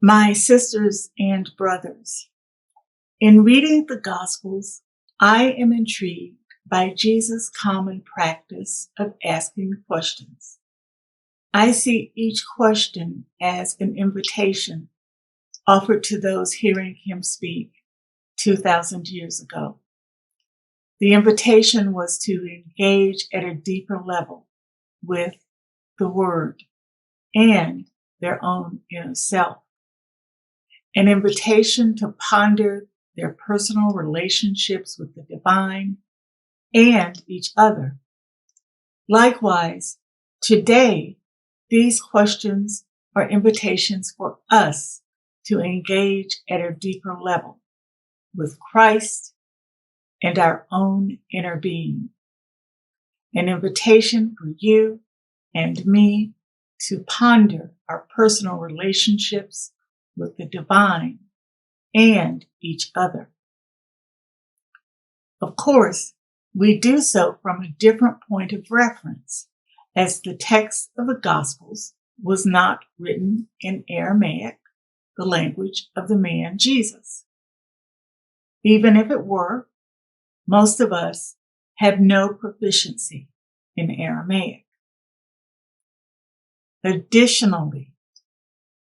My sisters and brothers, in reading the Gospels, I am intrigued by Jesus' common practice of asking questions. I see each question as an invitation offered to those hearing him speak 2,000 years ago. The invitation was to engage at a deeper level with the Word and their own inner self. An invitation to ponder their personal relationships with the divine and each other. Likewise, today, these questions are invitations for us to engage at a deeper level with Christ and our own inner being. An invitation for you and me to ponder our personal relationships with the divine and each other. Of course, we do so from a different point of reference, as the text of the Gospels was not written in Aramaic, the language of the man Jesus. Even if it were, most of us have no proficiency in Aramaic. Additionally,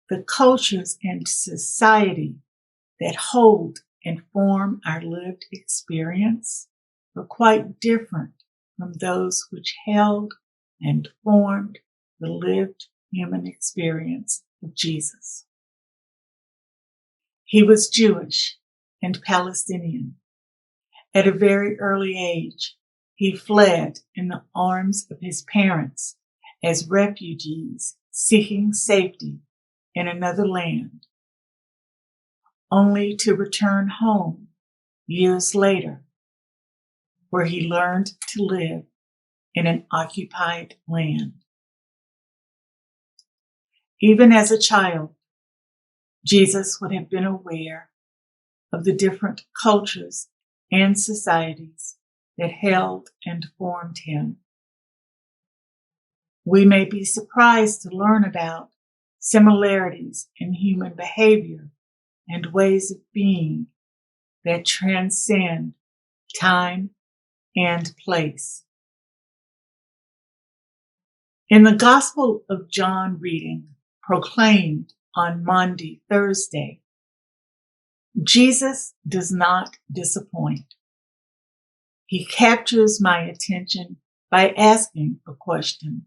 the cultures and society that hold and form our lived experience were quite different from those which held and formed the lived human experience of Jesus. He was Jewish and Palestinian. At a very early age, he fled in the arms of his parents as refugees seeking safety in another land, only to return home years later, where he learned to live in an occupied land. Even as a child, Jesus would have been aware of the different cultures and societies that held and formed him. We may be surprised to learn about similarities in human behavior and ways of being that transcend time and place. In the Gospel of John reading, proclaimed on Maundy Thursday, Jesus does not disappoint. He captures my attention by asking a question.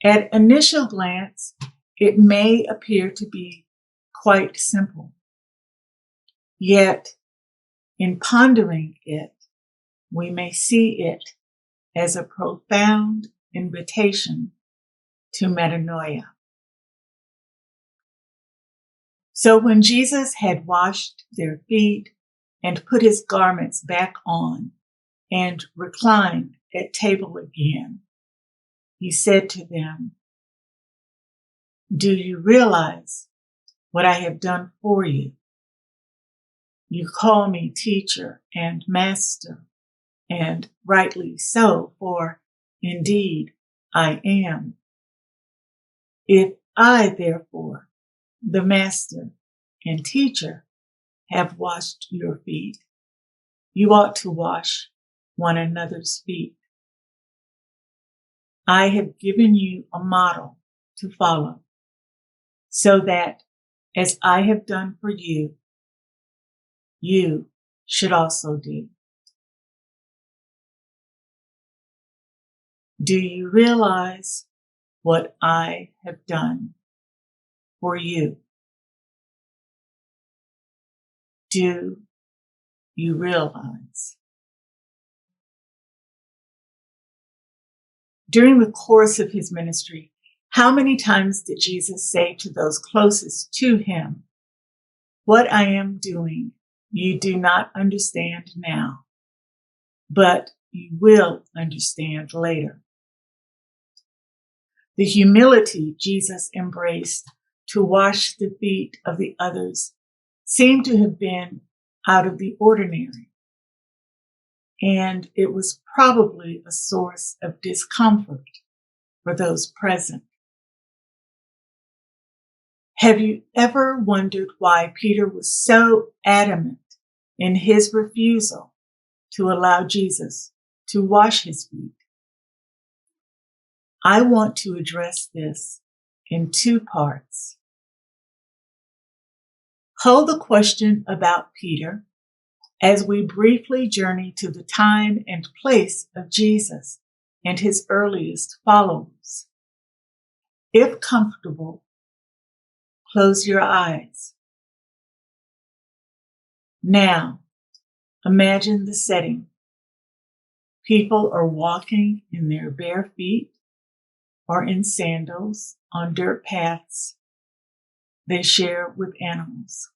At initial glance, it may appear to be quite simple. Yet, in pondering it, we may see it as a profound invitation to metanoia. So when Jesus had washed their feet and put his garments back on and reclined at table again, he said to them, "Do you realize what I have done for you? You call me teacher and master, and rightly so, for indeed I am. If I, therefore, the master and teacher, have washed your feet, you ought to wash one another's feet. I have given you a model to follow, so that as I have done for you, you should also do." Do you realize what I have done for you? Do you realize? During the course of his ministry, how many times did Jesus say to those closest to him, "What I am doing, you do not understand now, but you will understand later"? The humility Jesus embraced to wash the feet of the others seemed to have been out of the ordinary, and it was probably a source of discomfort for those present. Have you ever wondered why Peter was so adamant in his refusal to allow Jesus to wash his feet? I want to address this in two parts. Hold the question about Peter as we briefly journey to the time and place of Jesus and his earliest followers. If comfortable, close your eyes. Now, imagine the setting. People are walking in their bare feet or in sandals on dirt paths they share with animals.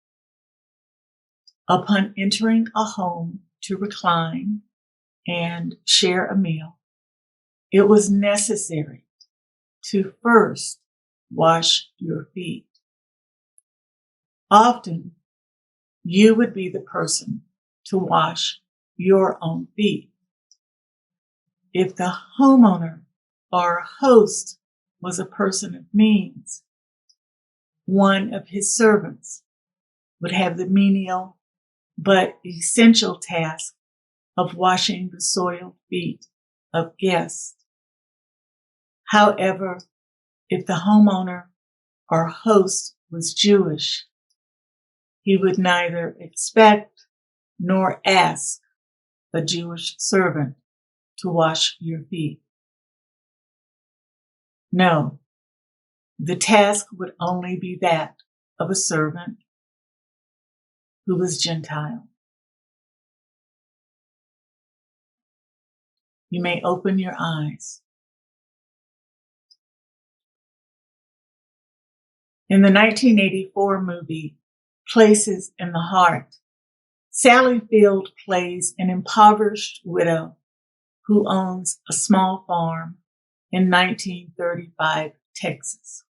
Upon entering a home to recline and share a meal, it was necessary to first wash your feet. Often, you would be the person to wash your own feet. If the homeowner or host was a person of means, one of his servants would have the menial but essential task of washing the soiled feet of guests. However, if the homeowner or host was Jewish, he would neither expect nor ask a Jewish servant to wash your feet. No, the task would only be that of a servant who was Gentile. You may open your eyes. In the 1984 movie, Places in the Heart, Sally Field plays an impoverished widow who owns a small farm in 1935 Texas.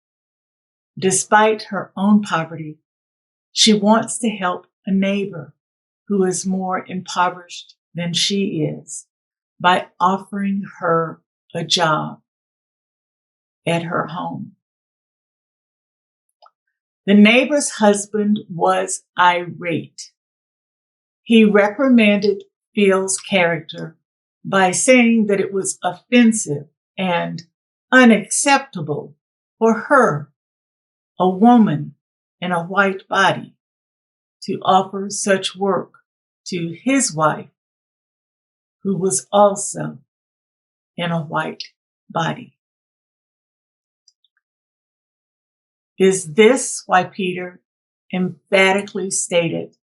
Despite her own poverty, she wants to help a neighbor who is more impoverished than she is by offering her a job at her home. The neighbor's husband was irate. He reprimanded Field's character by saying that it was offensive and unacceptable for her, a woman in a white body, to offer such work to his wife, who was also in a white body. Is this why Peter emphatically stated,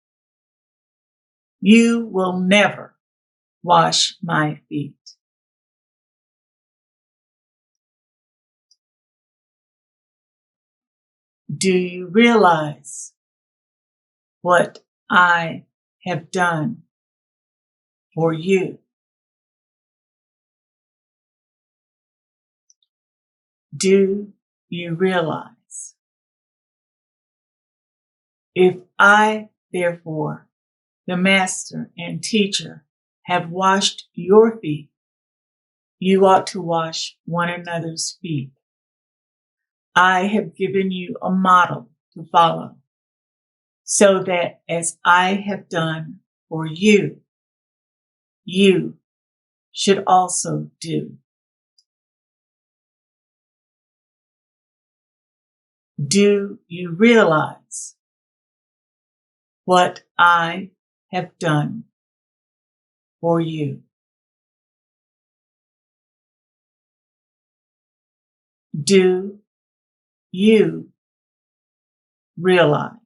"You will never wash my feet"? Do you realize what I have done for you? Do you realize? If I, therefore, the master and teacher, have washed your feet, you ought to wash one another's feet. I have given you a model to follow, so that as I have done for you, you should also do. Do you realize what I have done for you? Do you realize?